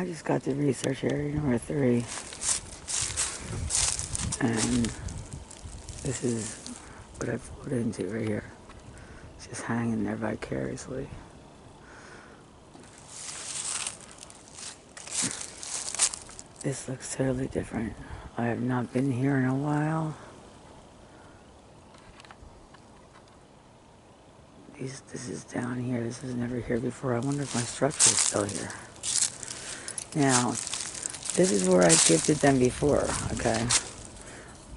I just got to research area number 3, and this is what I pulled into right here. It's just hanging there vicariously. This looks totally different. I have not been here in a while. This is down here. This was never here before. I wonder if my structure is still here. Now, this is where I gifted them before, okay?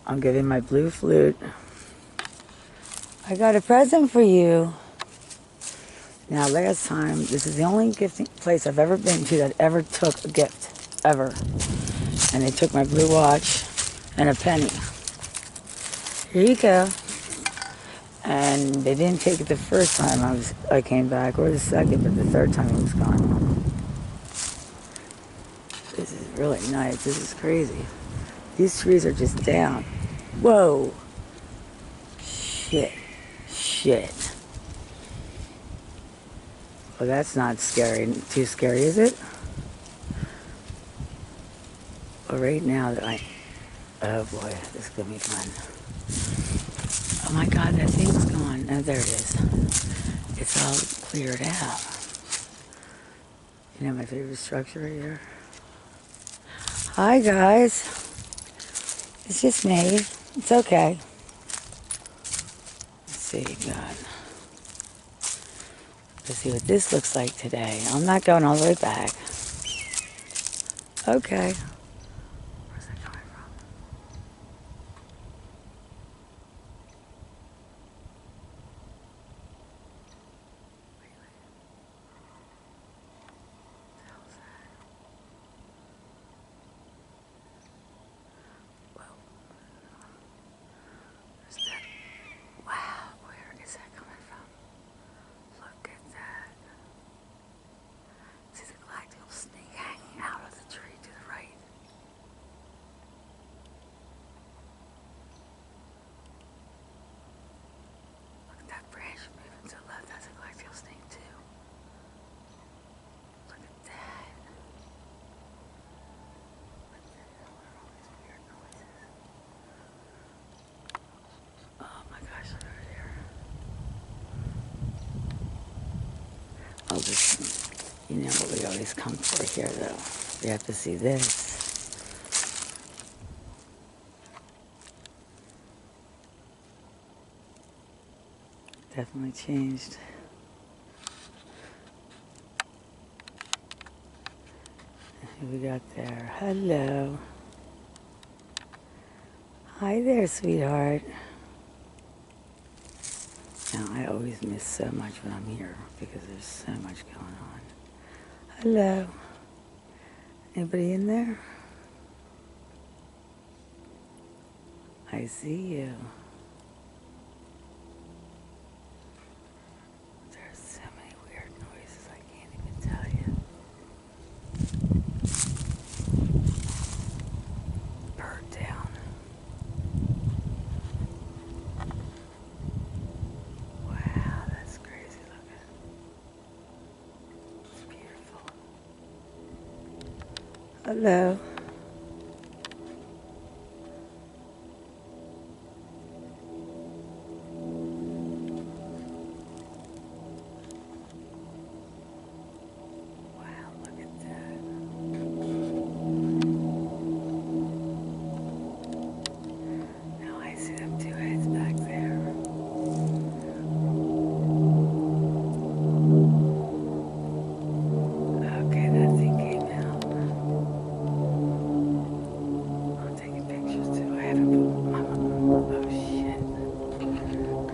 I'm giving my blue flute. I got a present for you. Now, last time, this is the only gifting place I've ever been to that ever took a gift, ever. And they took my blue watch and a penny. Here you go. And they didn't take it the first time I came back, or the second, but the third time it was gone. This is really nice. This is crazy. These trees are just down. Whoa. Shit. Well, that's not scary. Too scary, is it? Well, right now, oh boy, this is gonna be fun. Oh my God, that thing's gone. Oh, there it is. It's all cleared out. You know my favorite structure right here? Hi, guys. It's just me. It's okay. Let's see, God. Let's see what this looks like today. I'm not going all the way back. Okay. Where's that coming from? You know what we always come for here, though. We have to see this. Definitely changed. Who we got there? Hello. Hi there, sweetheart. Now, I always miss so much when I'm here because there's so much going on. Hello. Anybody in there? I see you. There's so many weird noises I can't even tell you. Bird down. Wow, that's crazy looking. It's beautiful. Hello.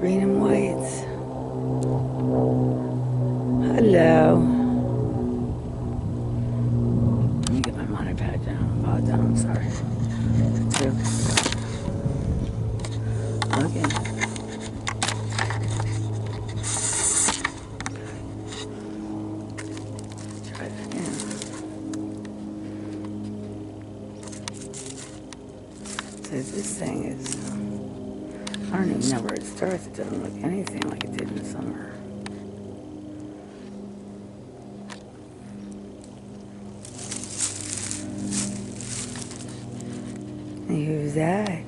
Green and whites. Hello. Let me get my monitor pad down. Oh, down, I'm sorry. Okay. Try it again. So this thing is, I don't even know where it starts. It doesn't look anything like it did in the summer. Who's that?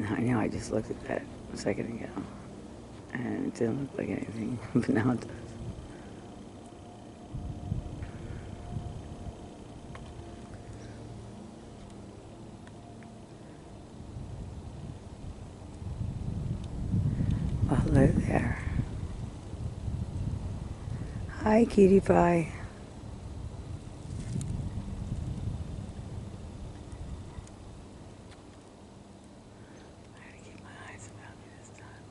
I know, I just looked at that a second ago. And it didn't look like anything, but now it does. Well, hello there. Hi, cutie pie. I gotta keep my eyes about me this time.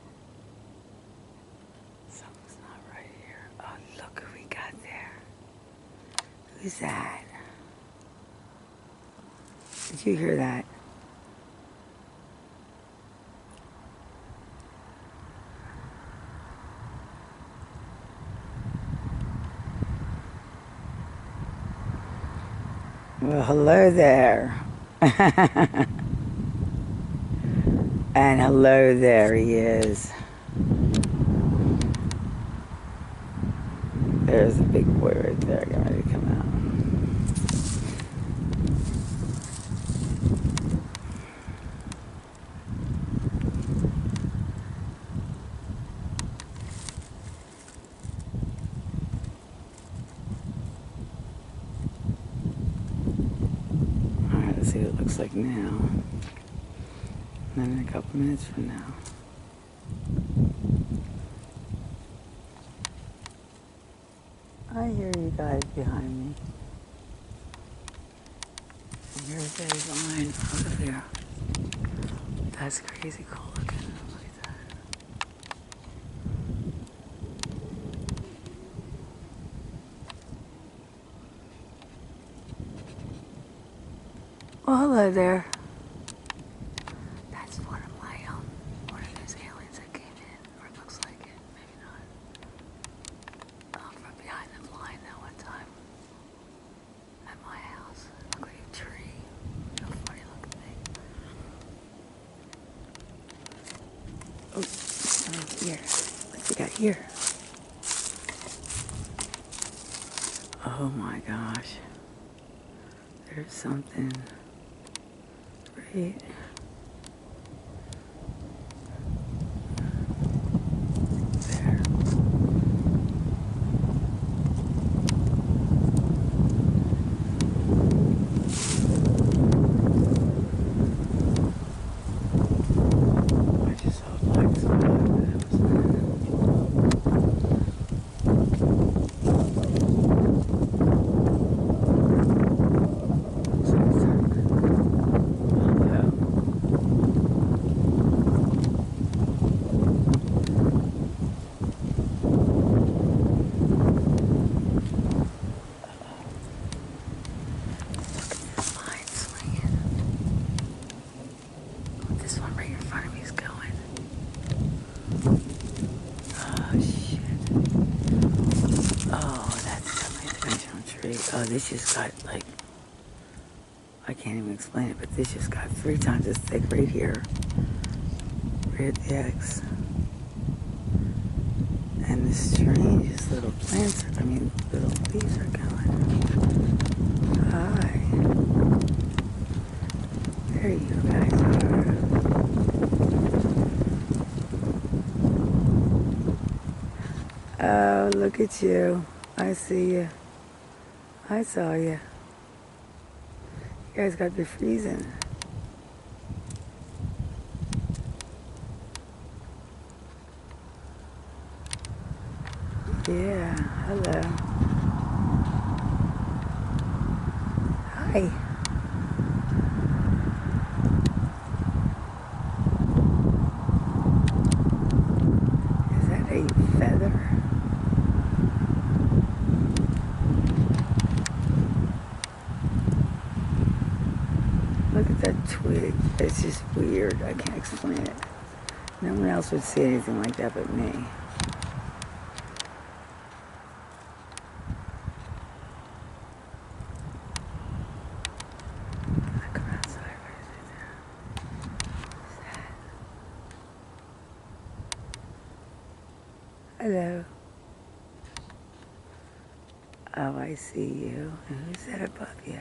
Something's not right here. Oh, look who we got there. Who's that? Did you hear that? Well, hello there. And hello there he is. There's a big boy right there getting ready to come out. Alright, let's see what it looks like now. And then in a couple minutes from now. I hear you guys behind me. And here's a line over there. That's crazy cool looking. Look at that. Well, hello there. That's one of those aliens that came in, or it looks like it, maybe not. From behind the blind that one time at my house. It looked like a tree. Real funny looking thing. Oh, here. What's we got here? Oh my gosh. There's something right there. I just saw a black spot, but it was this one right in front of me is going. Oh shit. Oh, that's definitely a dimensional tree. Oh, this just got like, I can't even explain it, but this just got 3 times as thick right here. Right at the X. And the strangest little plants, little leaves are going. Hi. There you guys are. Oh, look at you. I see you. I saw you. You guys got the freezing. Yeah, hello. Hi. Is that a feather? Look at that twig. It's just weird. I can't explain it. No one else would see anything like that but me. Come outside right now. What's that? Hello. Oh, I see you. And who's that above you?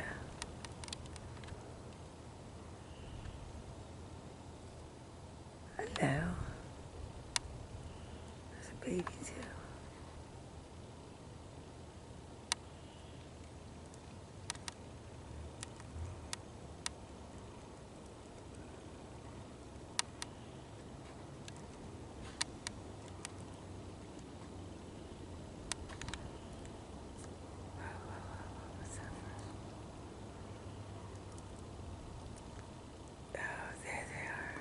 Hello. There's a baby too. What's that? Oh, there they are.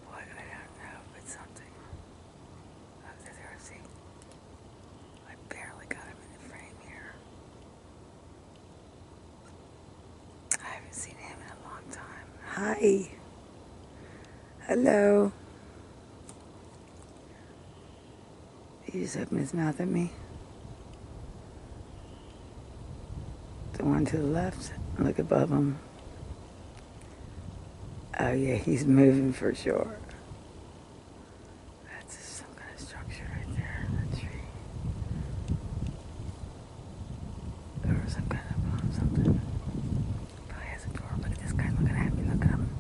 Boy, I don't know, but something. Oh, there they are. See? I barely got him in the frame here. I haven't seen him in a long time. Hi. Hello. He just opened his mouth at me. The one to the left. Look above him. Oh yeah, he's moving for sure. That's some kind of structure right there in the tree. Or some kind of something. Probably has a door. Look at this guy looking at me. Look at him.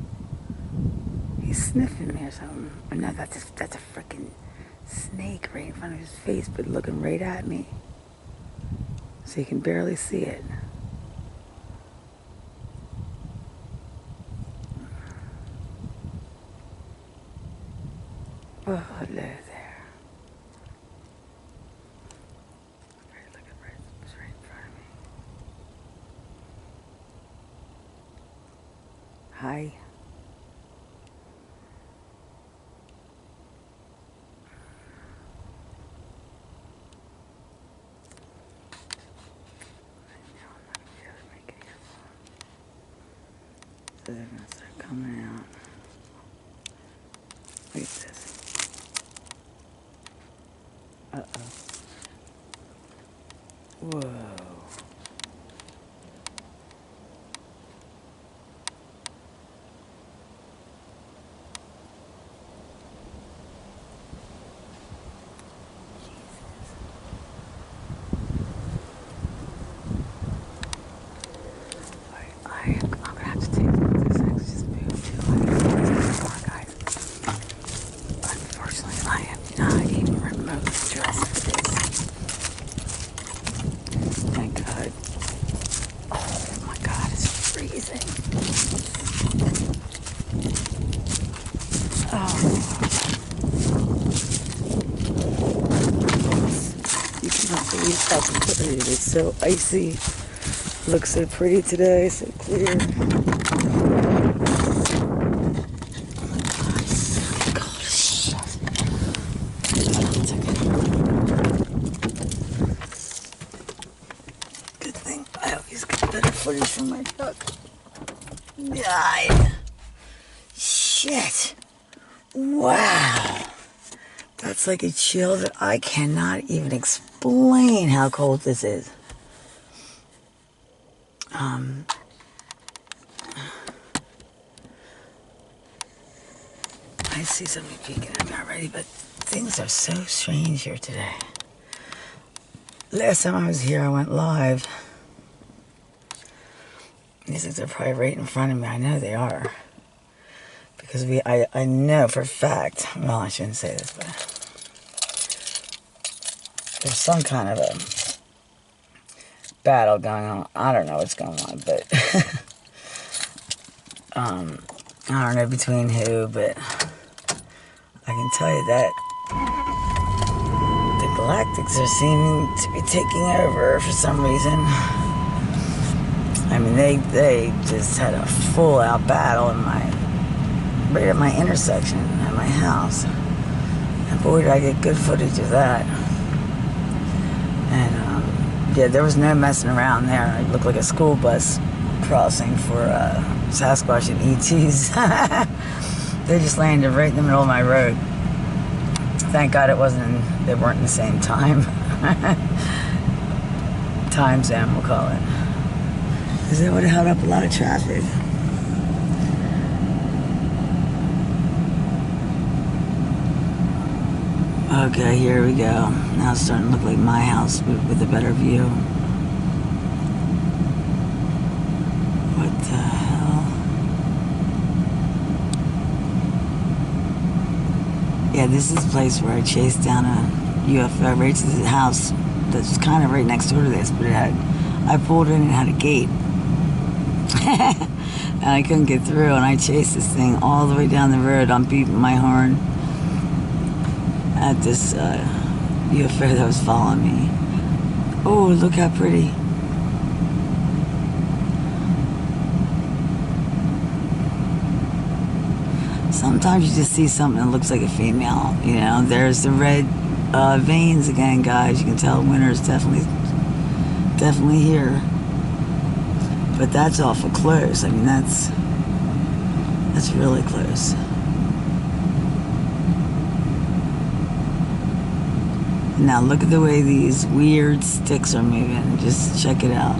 He's sniffing me or something. But no, that's a freaking snake right in front of his face, but looking right at me. So you can barely see it. Oh, hello there. Look at right, it's right in front of me. Hi. Now I'm not gonna be able to make it here. So they're gonna start coming out. Look at this. Uh-oh. Whoa. I'm gonna have to take this. I just moved too. Guys. Unfortunately, I am not even remotely dressed for this. Thank God. Oh my God, it's freezing. Oh. You cannot believe how clear it is. So icy. Looks so pretty today, so clear. Oh my God, it's so cold as shit. Good thing I always get better footage from my truck. God. Shit. Wow. That's like a chill that I cannot even explain how cold this is. I see somebody peeking at me already, but things are so strange here today. Last time I was here, I went live. These things are probably right in front of me. I know they are. Because I know for a fact, well, I shouldn't say this, but there's some kind of a battle going on. I don't know what's going on, but I don't know between who, but I can tell you that the Galactics are seeming to be taking over for some reason. I mean, they just had a full-out battle in right at my intersection at my house. And boy, did I get good footage of that. And yeah, there was no messing around there. It looked like a school bus crossing for Sasquatch and ETs. They just landed right in the middle of my road. Thank God they weren't in the same time zone, we'll call it. Because that would have held up a lot of traffic. Okay, here we go. Now it's starting to look like my house with a better view. What the hell? Yeah, this is the place where I chased down a UFO right to the house that's kind of right next door to this, but I pulled in and it had a gate. And I couldn't get through, and I chased this thing all the way down the road. I'm beating my horn at this UFO that was following me. Oh, look how pretty. Sometimes you just see something that looks like a female. You know, there's the red veins again, guys. You can tell winter's definitely here. But that's awful close. I mean, that's really close. Now look at the way these weird sticks are moving. Just check it out.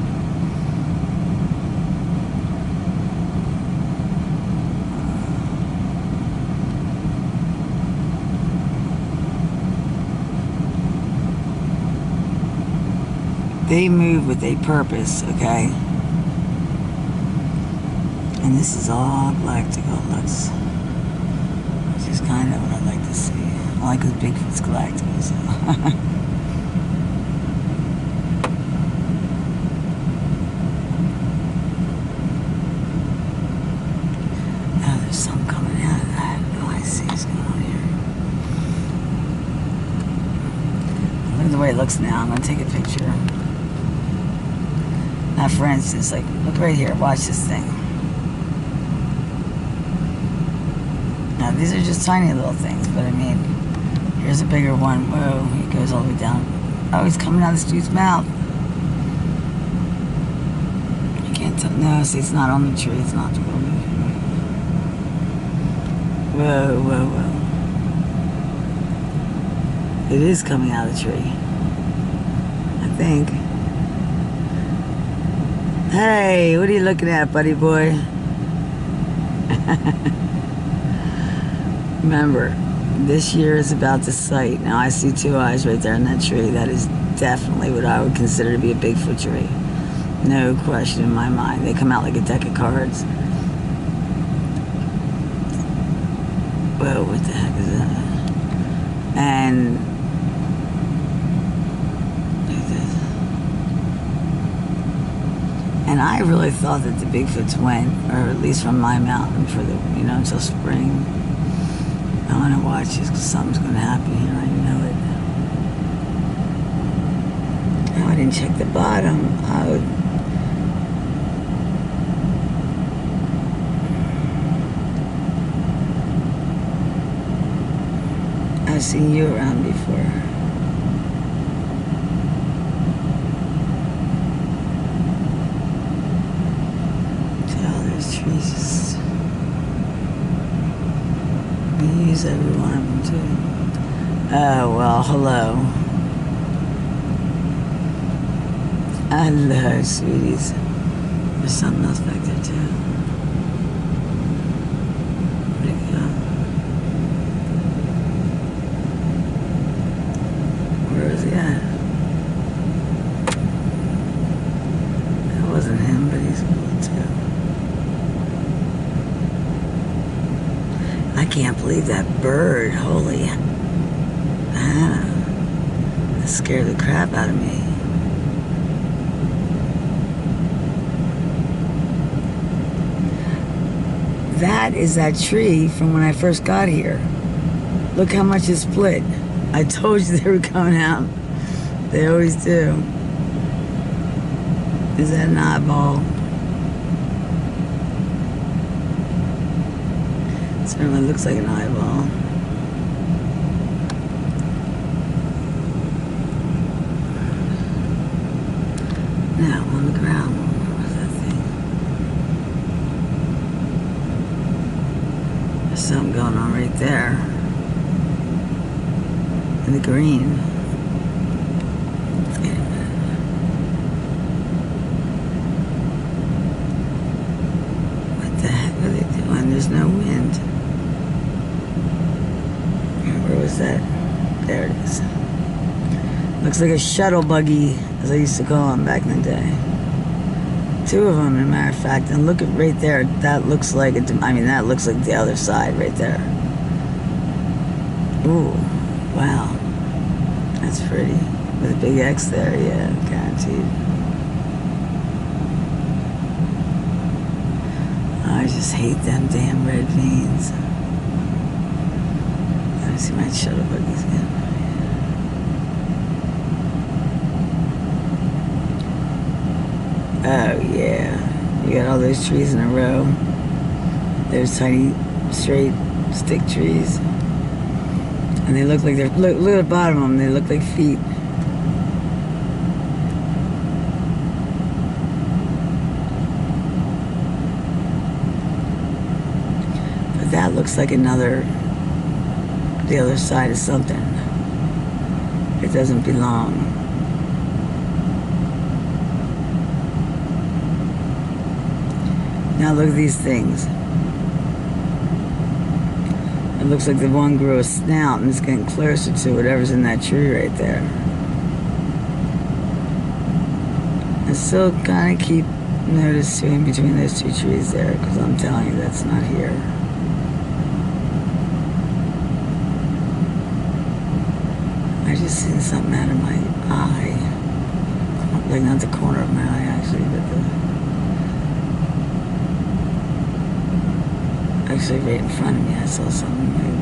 They move with a purpose, okay? And this is all galactical. Looks, which is kind of what I'd like to see. I like the Bigfoot's galactical, so. Oh, there's something coming out of that. Oh, I see what's going on here. Look at the way it looks now. I'm going to take a picture. Now, for instance, like, look right here. Watch this thing. Now, these are just tiny little things, but I mean, here's a bigger one. Whoa, it goes all the way down. Oh, he's coming out of this dude's mouth. You can't tell. No, see, it's not on the tree. It's not the real movie. Whoa, whoa, whoa. It is coming out of the tree. I think. Hey, what are you looking at, buddy boy? Remember, this year is about the sight. Now, I see two eyes right there in that tree. That is definitely what I would consider to be a Bigfoot tree. No question in my mind. They come out like a deck of cards. Whoa, what the heck is that? And I really thought that the Bigfoots went, or at least from my mountain, for the, you know, until spring. I want to watch this because something's going to happen here. I know it. Oh, I didn't check the bottom. I've seen you around before. Trees. We use every one of them too. Oh, well, hello. Hello, sweeties. There's something else back there too. Where'd it go? Where is he at? That wasn't him, but he's cool too. I can't believe that bird. Holy. That scared the crap out of me. That is that tree from when I first got here. Look how much it split. I told you they were coming out. They always do. Is that an eyeball? Certainly looks like an eyeball. Now, on the ground, what was that thing? There's something going on right there. In the green. Wait a minute. What the heck are they doing? There's no wind. Where was that? There it is. Looks like a shuttle buggy, as I used to call them back in the day. Two of them, as a matter of fact. And look at right there. That looks like that looks like the other side right there. Ooh, wow. That's pretty. With a big X there, yeah, guaranteed. I just hate them damn red veins. Let me see my shuttle buggies again. Oh yeah, you got all those trees in a row. Those tiny, straight stick trees, and they look like they're look at the bottom of them. They look like feet. But that looks like the other side of something. It doesn't belong. Now look at these things. It looks like the one grew a snout and it's getting closer to whatever's in that tree right there. I still kind of keep notice in between those two trees there, because I'm telling you that's not here. I just seen something out of my eye. Like not the corner of my eye actually, but actually right in front of me I saw something move.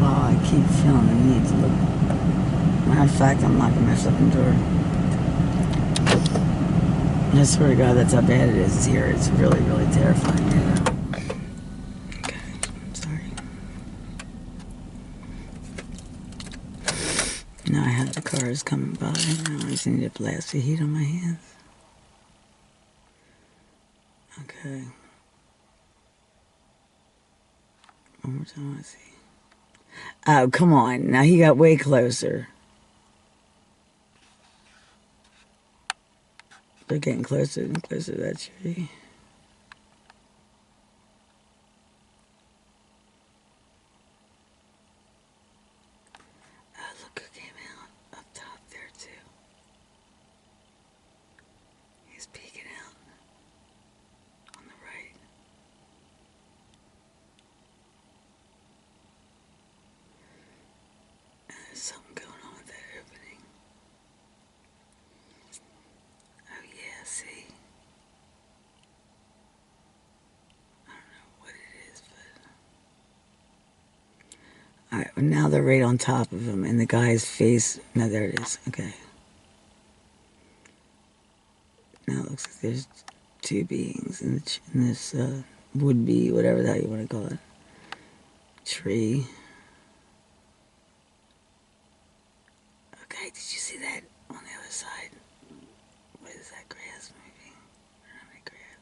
Well, I keep feeling the need to look. Matter of fact, I'm locking my flipping door. I swear to God, that's how bad it is here. It's really, really terrifying here. Okay, I'm sorry. Now I have the cars coming by. Now I just need to blast the heat on my hands. Okay. One more time, let's see. Oh, come on. Now he got way closer. They're getting closer and closer to that tree. Oh, look who came out up top there, too. He's peeking out on the right. There's something going on with that opening. Oh yeah, see? I don't know what it is, but... Alright, well now they're right on top of him, and the guy's face... No, there it is. Okay. Now it looks like there's two beings in this would-be, whatever the hell you want to call it, tree. Okay, did you see that on the other side? What is that grass moving? I don't know, grass.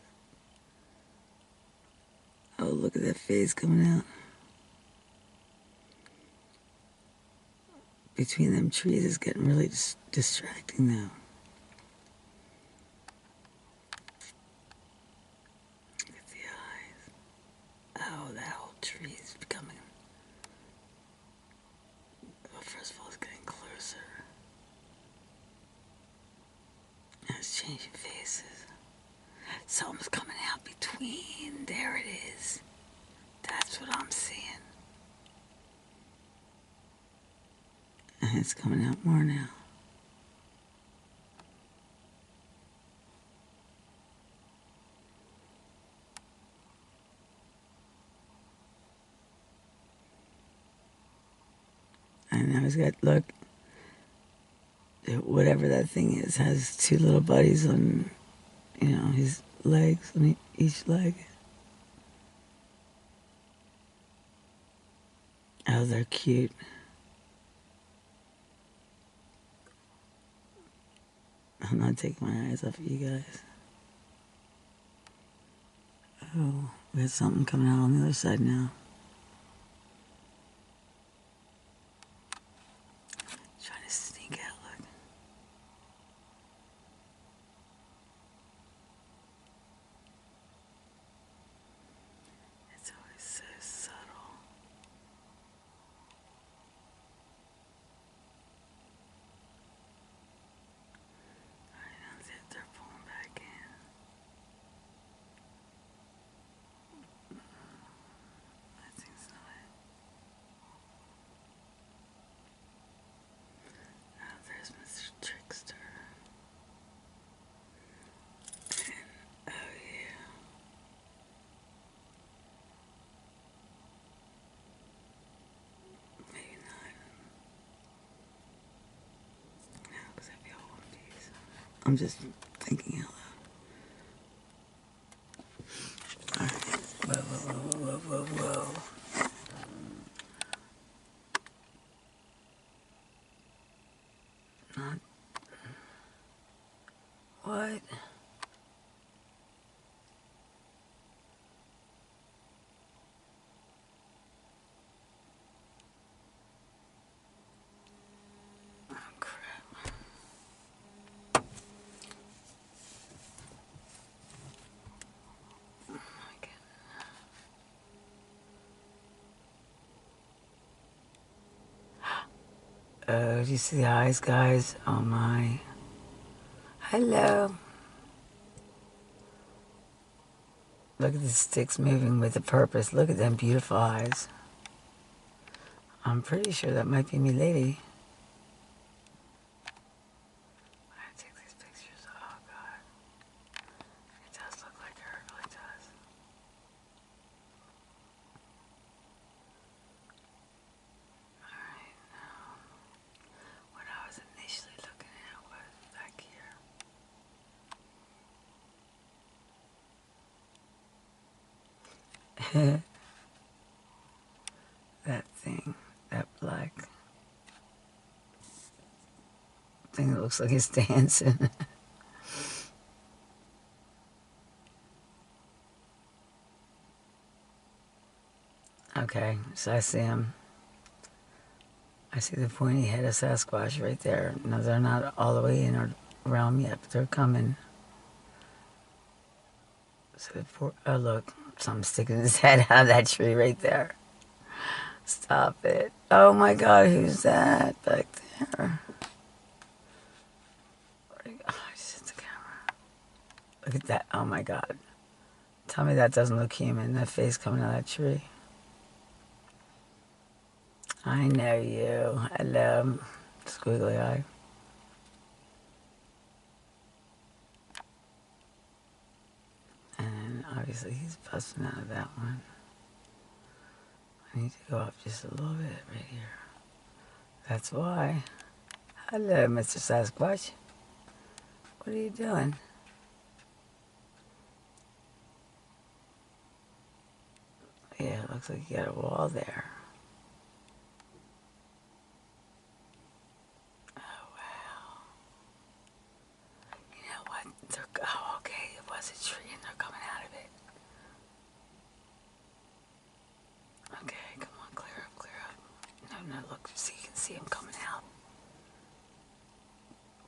Oh, look at that face coming out. Between them trees is getting really distracting now. Look at the eyes. Oh, that whole tree is becoming... Well, first of all, it's getting closer. Now it's changing faces. Something's coming out between. There it is. That's what I'm seeing. And it's coming out more now. And now he's got, look, whatever that thing is, has two little buddies on, you know, his legs, on each leg. Oh, they're cute. I'm not taking my eyes off of you guys. Oh, we got something coming out on the other side now. Trying to sneak out, look. It's over I'm just thinking out loud. All right. Whoa, whoa, whoa, whoa, whoa, whoa. Not what? Oh, crap. Oh, do you see the eyes, guys? Oh, my. Hello. Look at the sticks moving with a purpose. Look at them beautiful eyes. I'm pretty sure that might be me lady. When I take these pictures, oh, God. It does look like her. It really does. Alright, now, what I was initially looking at was back here. That thing, that black thing that looks like it's dancing. Okay, so I see him. I see the pointy head of Sasquatch right there. No, they're not all the way in our realm yet, but they're coming. So oh, look, something sticking his head out of that tree right there. Stop it. Oh my God, who's that back there? Where'd he go? Oh, I just hit the camera. Look at that. Oh my God. Tell me that doesn't look human, that face coming out of that tree. I know you. Hello. Squiggly eye. And obviously he's busting out of that one. I need to go up just a little bit right here. That's why. Hello, Mr. Sasquatch. What are you doing? Yeah, it looks like you got a wall there. Oh, wow. You know what? Oh, okay, it was a tree and they're coming out of it. Okay, come on, clear up, clear up. No, no, look, see, you can see them coming out.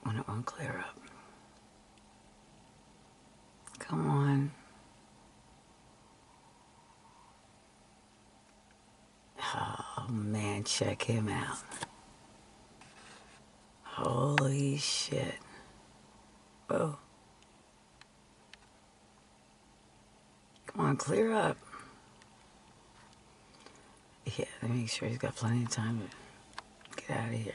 When it won't clear up. Come on. Oh, man, check him out. Holy shit. Whoa. Come on, clear up. Yeah, let me make sure he's got plenty of time to get out of here.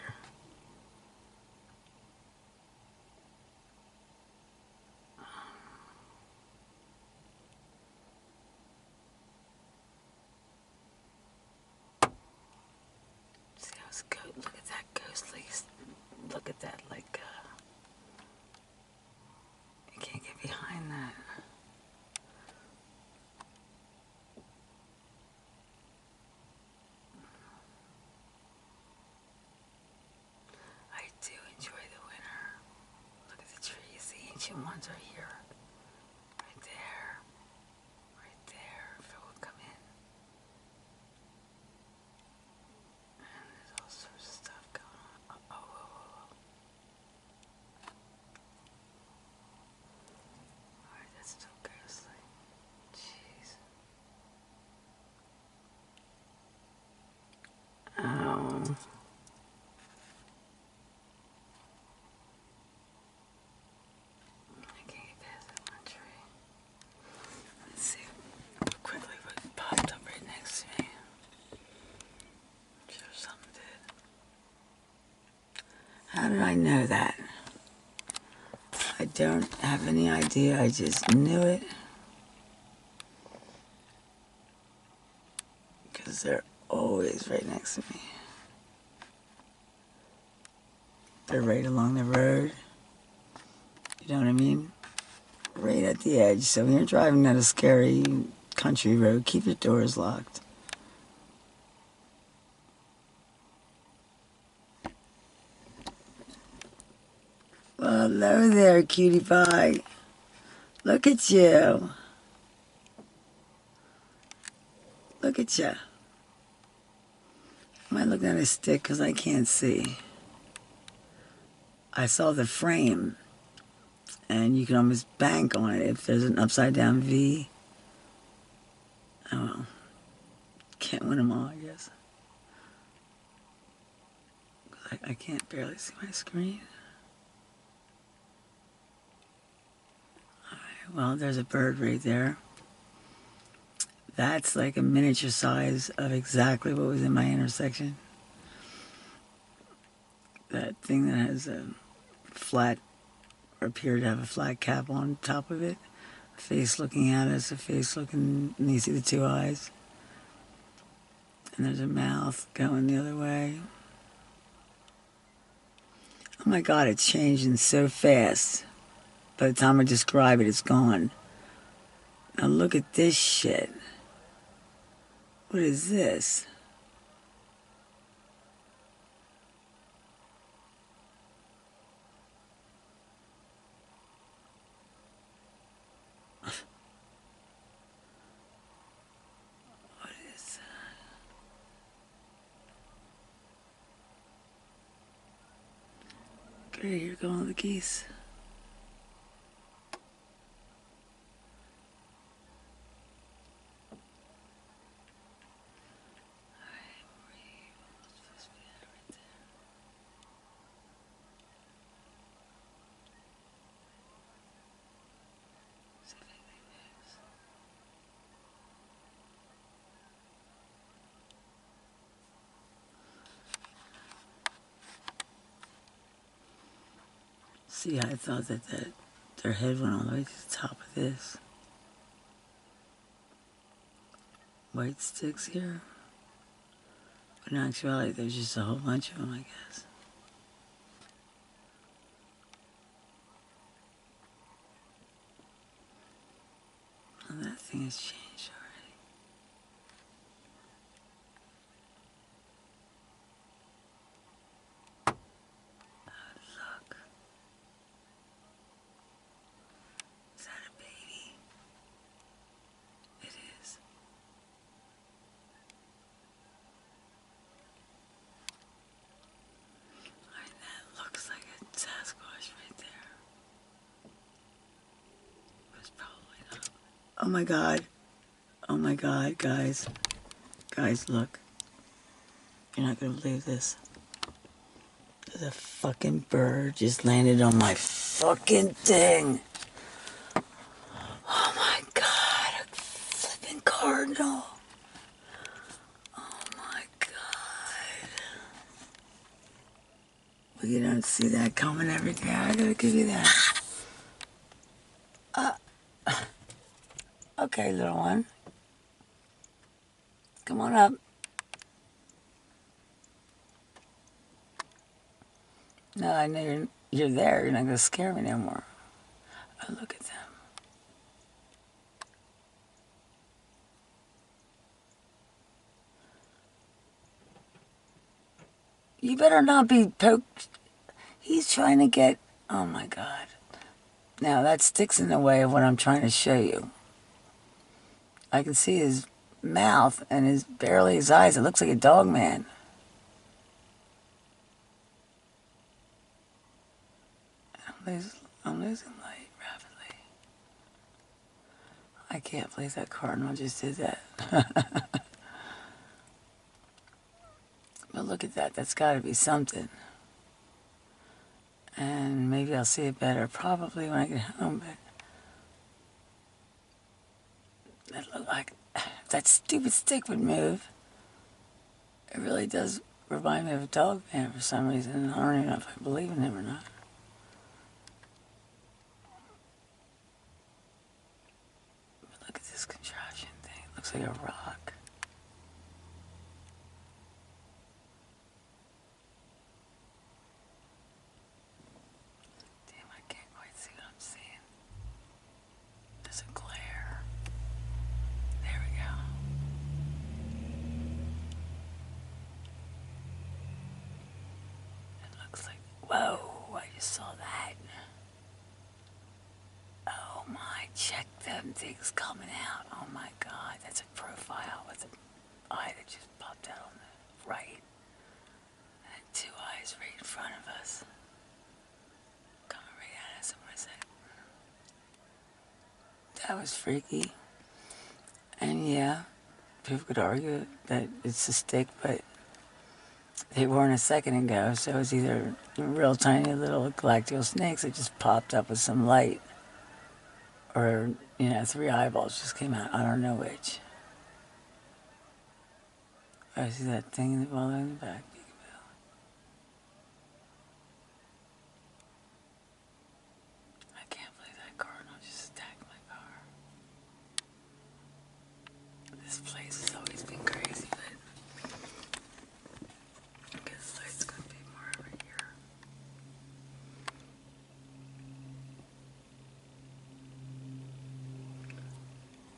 See how it's good. Look at that ghostly. Look at that, like, you can't get behind that. I do enjoy the winter. Look at the trees. The ancient ones are here. Right there. Right there. If it would come in. And there's all sorts of stuff going on. Oh, whoa, whoa, whoa. Alright, that's still ghostly. Jeez. Oh. I can't get past that one tree. Let's see quickly what popped up right next to me. I'm sure something did. How did I know that? I don't have any idea. I just knew it. Because they're always right next to me. They're right along the road. You know what I mean? Right at the edge. So when you're driving down a scary country road, keep your doors locked. Well, hello there, cutie pie. Look at you. Look at you. Am I looking at a stick because I can't see? I saw the frame, and you can almost bank on it if there's an upside down V. Oh well. Can't win them all, I guess. I can't barely see my screen. Alright, well, there's a bird right there. That's like a miniature size of exactly what was in my intersection. That thing that has a flat, or appeared to have a flat cap on top of it. A face looking at us, a face looking, and you see the two eyes. And there's a mouth going the other way. Oh my God, it's changing so fast. By the time I describe it, it's gone. Now look at this shit. What is this? What is that? Great, here go all the geese. See, I thought that their head went all the way to the top of this. White sticks here. But in actuality, there's just a whole bunch of them, I guess. Oh, that thing has changed already. Look. Is that a baby? It is. That looks like a Sasquatch right there. But it's probably not. Oh my God. Oh my God, guys. Guys, look. You're not gonna believe this. There's a fucking bird just landed on my fucking thing. Oh my God, a flipping cardinal. Oh my God. Well, you don't see that coming every day. I gotta give you that. Okay, little one. Come on up. No, I know you're there. You're not gonna scare me no more. Oh, look at them. You better not be poked. He's trying to get. Oh my God. Now that sticks in the way of what I'm trying to show you. I can see his mouth and barely his eyes. It looks like a dog man. I'm losing light rapidly. I can't believe that cardinal just did that. But look at that. That's got to be something. And maybe I'll see it better probably when I get home. But it looked like if that stupid stick would move. It really does remind me of a dog man for some reason. I don't even know if I believe in him or not. But look at this contraption thing. It looks like a rock. Damn, I can't quite see what I'm them things coming out. Oh my God, that's a profile with an eye that just popped out on the right. And two eyes right in front of us. Coming right at us. What is that? That was freaky. And yeah, people could argue that it's a stick, but they weren't a second ago, so it was either real tiny little galactical snakes that just popped up with some light, or, three eyeballs just came out. I don't know which. I see that thing in the wall in the back. I can't believe that cardinal just attacked my car. This place has always been crazy, but I guess there's gonna be more over here.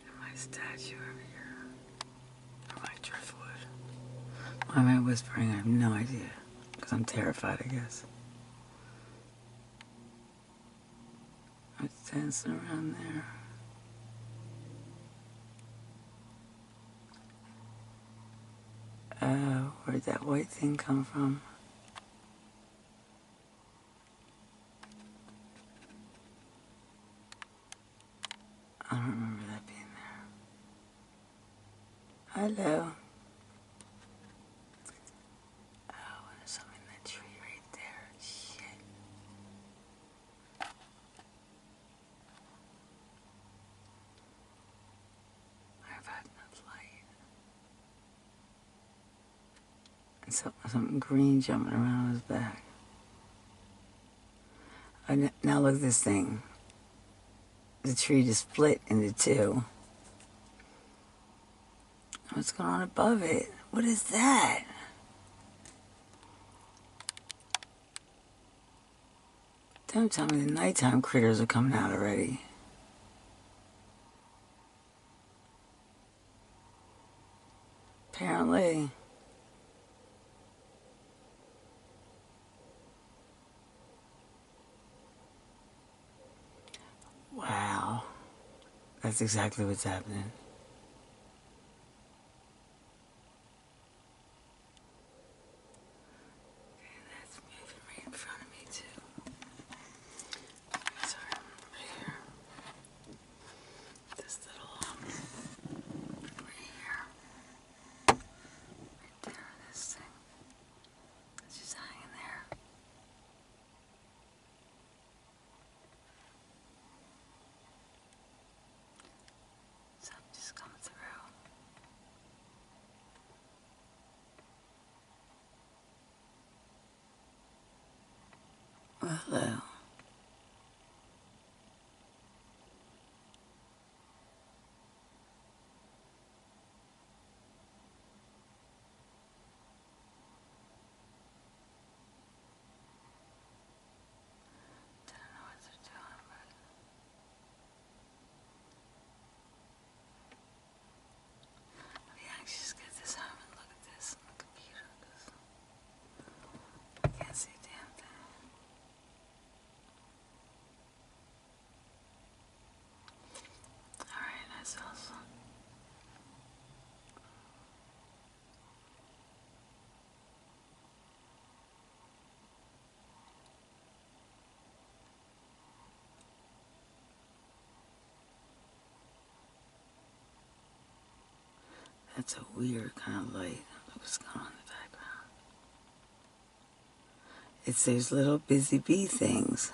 And my statue over here. Or my driftwood. Why am I whispering? I have no idea. Because I'm terrified, I guess. I'm dancing around there. Where'd that white thing come from? I don't remember that being there. Hello. Oh, there's something in that tree right there. Shit. I've had enough light. And something green jumping around his back. Now look at this thing. The tree just split into two. What's going on above it? What is that? Don't tell me the nighttime critters are coming out already. Apparently. Wow. That's exactly what's happening. Okay, that's moving right in front of me, too. Sorry, right here. This little, right here. Right there, this thing. It's just hanging there. Something just coming through. Well, hello. Don't know what they're doing, but I'll be anxious to get this home and look at this on the computer, because I can't see a damn thing. Alright, that's awesome. That's a weird kind of light. Look what's going on in the background. It's those little busy bee things.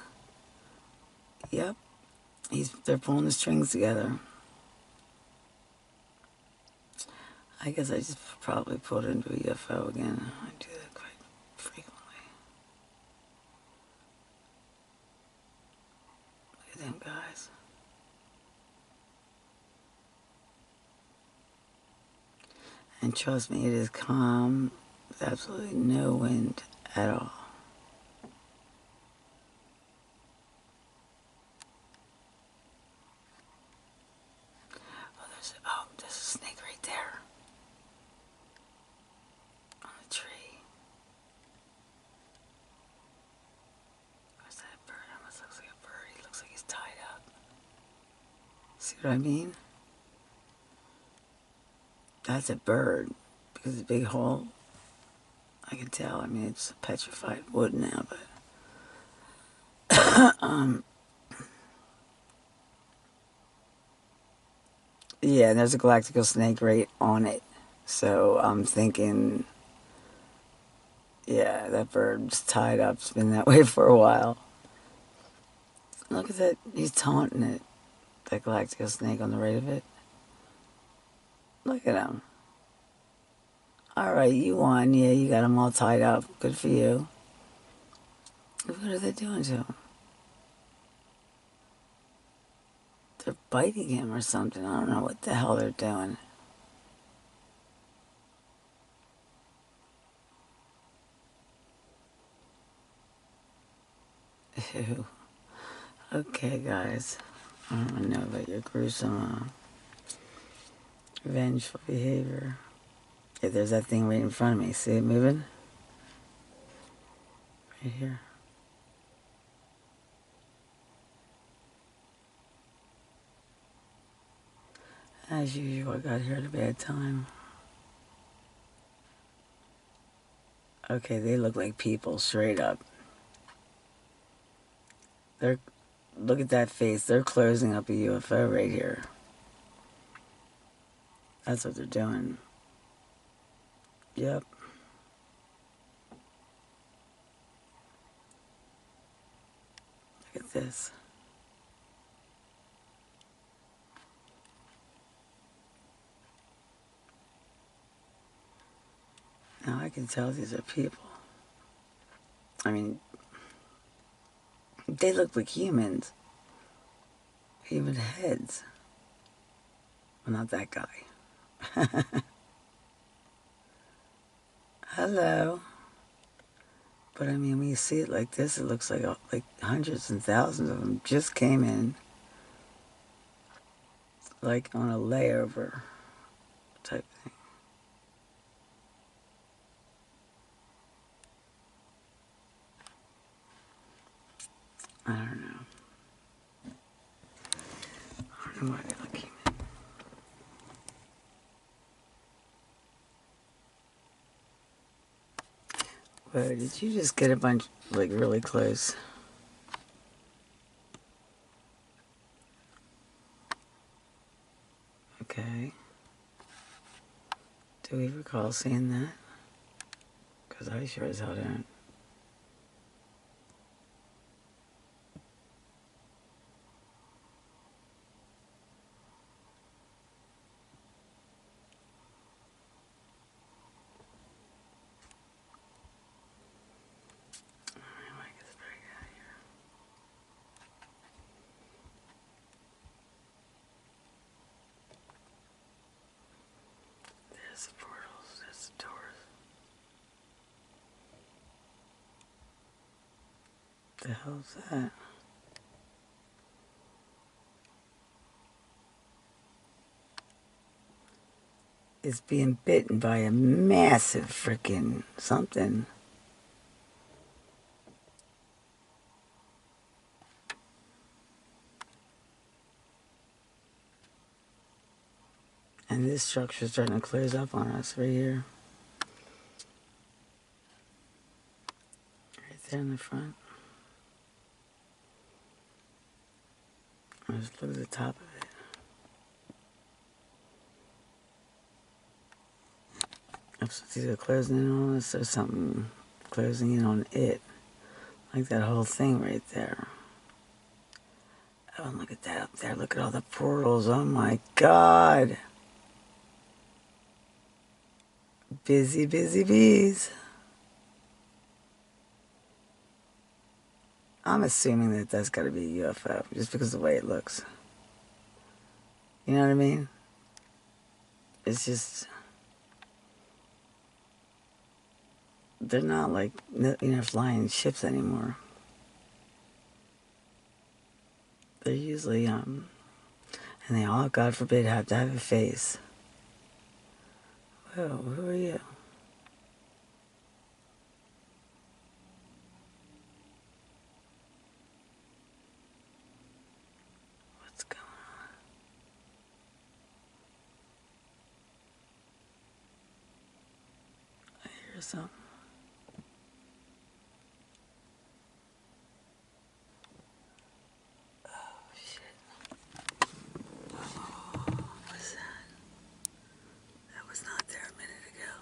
Yep. They're pulling the strings together. I guess I just probably pulled into a UFO again. I do that quite frequently. Look at them guys. And trust me, it is calm with absolutely no wind at all. There's a snake right there on the tree. Where's that bird? Almost looks like a bird. He looks like he's tied up. See You know what I mean? That's a bird. Because it's a big hole. I can tell. I mean, it's petrified wood now, but... Yeah, there's a galactical snake right on it. So I'm thinking, yeah, that bird's tied up. It's been that way for a while. Look at that. He's taunting it. That galactical snake on the right of it. Look at him. All right, you won. Yeah, you got him all tied up. Good for you. What are they doing to him? They're biting him or something. I don't know what the hell they're doing. Ew. Okay, guys. I don't know about your gruesome, vengeful behavior. Yeah, there's that thing right in front of me. See it moving? Right here. As usual, I got here at a bad time. Okay, they look like people, straight up. Look at that face. They're closing up a UFO right here. That's what they're doing. Yep. Look at this. Now I can tell these are people. I mean, they look like humans. Human heads. Well, not that guy. Hello. But I mean, when you see it like this, it looks like hundreds and thousands of them just came in. Like on a layover type thing. I don't know. I don't know why they look human. Whoa, did you just get a bunch, like, really close? Okay. Do we recall seeing that? Because I sure as hell don't. There's the portals, there's the doors. The hell's that? It's being bitten by a massive freaking something. And this structure's starting to close up on us right here. Right there in the front. Just look at the top of it. It's either closing in on us or something closing in on it. Like that whole thing right there. Oh, and look at that up there. Look at all the portals. Oh my God. Busy, busy bees. I'm assuming that that's got to be a UFO just because of the way it looks. You know what I mean? It's just... They're not like, flying ships anymore. They're usually, and they all, God forbid, have to have a face. Whoa, who are you? What's going on? or something. Oh, shit. Oh, what's that? That was not there a minute ago.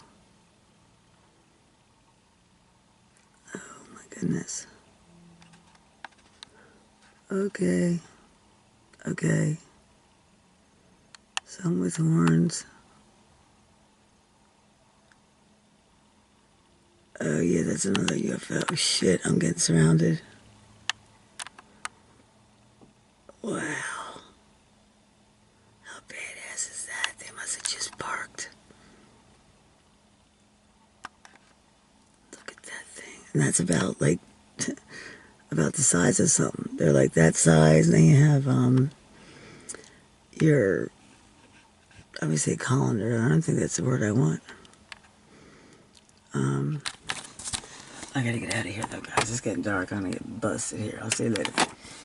Oh, my goodness. Okay. Okay. Some with horns. Oh, yeah, that's another UFO. Oh, shit, I'm getting surrounded. Wow. How badass is that? They must have just parked. Look at that thing. And that's about, like, about the size of something. They're like that size. And then you have, your, I would say colander. I don't think that's the word I want. I gotta get out of here though, guys. It's getting dark. I'm gonna get busted here. I'll see you later.